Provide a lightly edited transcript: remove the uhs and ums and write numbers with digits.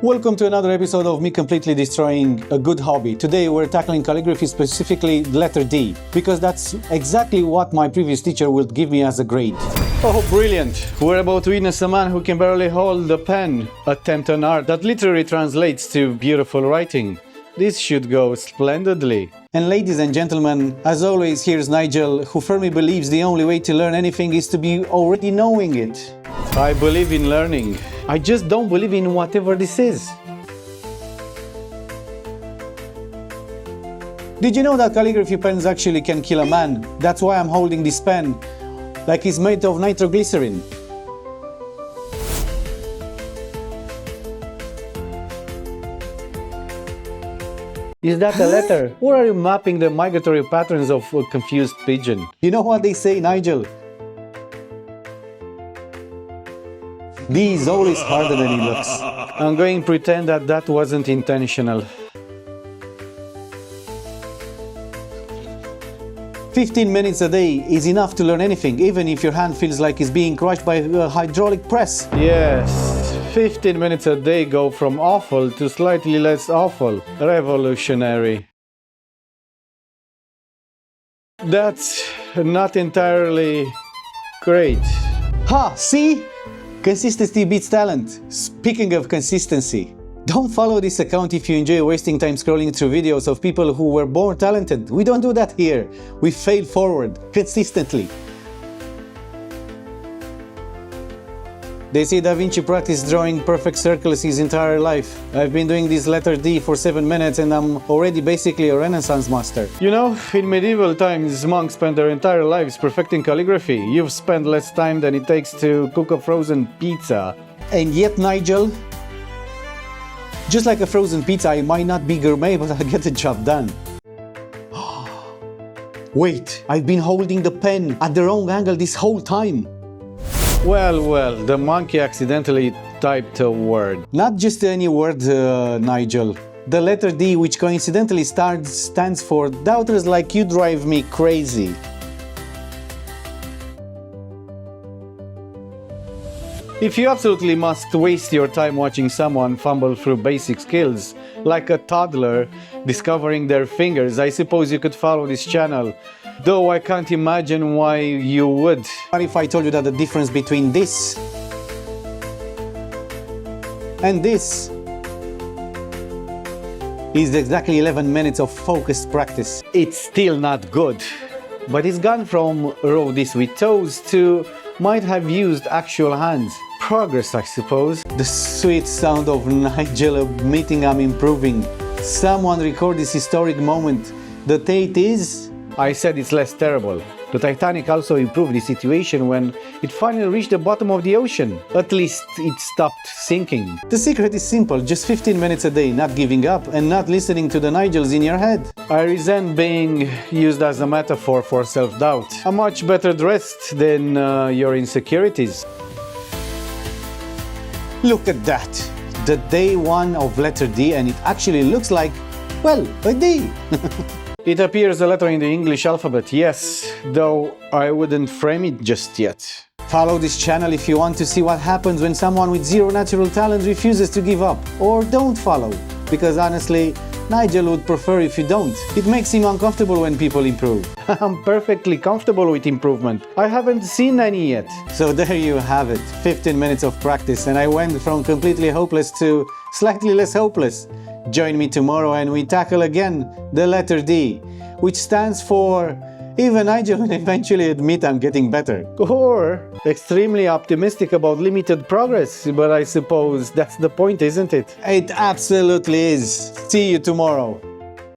Welcome to another episode of me completely destroying a good hobby. Today we're tackling calligraphy, specifically letter D, because that's exactly what my previous teacher would give me as a grade. Oh, brilliant! We're about to witness a man who can barely hold the pen attempt an art that literally translates to beautiful writing. This should go splendidly. And ladies and gentlemen, as always, here's Nigel, who firmly believes the only way to learn anything is to be already knowing it. I believe in learning. I just don't believe in whatever this is. Did you know that calligraphy pens actually can kill a man? That's why I'm holding this pen, like it's made of nitroglycerin. Is that a letter? Or are you mapping the migratory patterns of a confused pigeon? You know what they say, Nigel? D is always harder than it looks. I'm going to pretend that that wasn't intentional. 15 minutes a day is enough to learn anything, even if your hand feels like it's being crushed by a hydraulic press. Yes, 15 minutes a day go from awful to slightly less awful. Revolutionary. That's not entirely great. Ha! See? Consistency beats talent. Speaking of consistency, don't follow this account if you enjoy wasting time scrolling through videos of people who were born talented. We don't do that here. We fail forward, consistently. They say Da Vinci practiced drawing perfect circles his entire life. I've been doing this letter D for 7 minutes and I'm already basically a Renaissance master. You know, in medieval times, monks spent their entire lives perfecting calligraphy. You've spent less time than it takes to cook a frozen pizza. And yet, Nigel, just like a frozen pizza, I might not be gourmet, but I'll get the job done. Wait, I've been holding the pen at the wrong angle this whole time. Well, the monkey accidentally typed a word. Not just any word, Nigel. The letter D, which coincidentally stands for doubters like you drive me crazy. If you absolutely must waste your time watching someone fumble through basic skills, like a toddler discovering their fingers, I suppose you could follow this channel. Though I can't imagine why you would. What if I told you that the difference between this and this is exactly 11 minutes of focused practice? It's still not good, but it's gone from row this with toes to might have used actual hands. Progress, I suppose. The sweet sound of Nigel admitting I'm improving. Someone record this historic moment. The date is... I said it's less terrible. The Titanic also improved the situation when it finally reached the bottom of the ocean. At least it stopped sinking. The secret is simple, just 15 minutes a day, not giving up and not listening to the Nigels in your head. I resent being used as a metaphor for self-doubt. I'm much better dressed than your insecurities. Look at that! The day one of letter D, and it actually looks like, well, a D. It appears a letter in the English alphabet, yes, though I wouldn't frame it just yet. Follow this channel if you want to see what happens when someone with zero natural talent refuses to give up. Or don't follow, because honestly, Nigel would prefer if you don't. It makes him uncomfortable when people improve. I'm perfectly comfortable with improvement. I haven't seen any yet. So there you have it, 15 minutes of practice, and I went from completely hopeless to slightly less hopeless. Join me tomorrow and we tackle again the letter D, which stands for even Nigel will eventually admit I'm getting better. Or extremely optimistic about limited progress, but I suppose that's the point, isn't it? It absolutely is. See you tomorrow.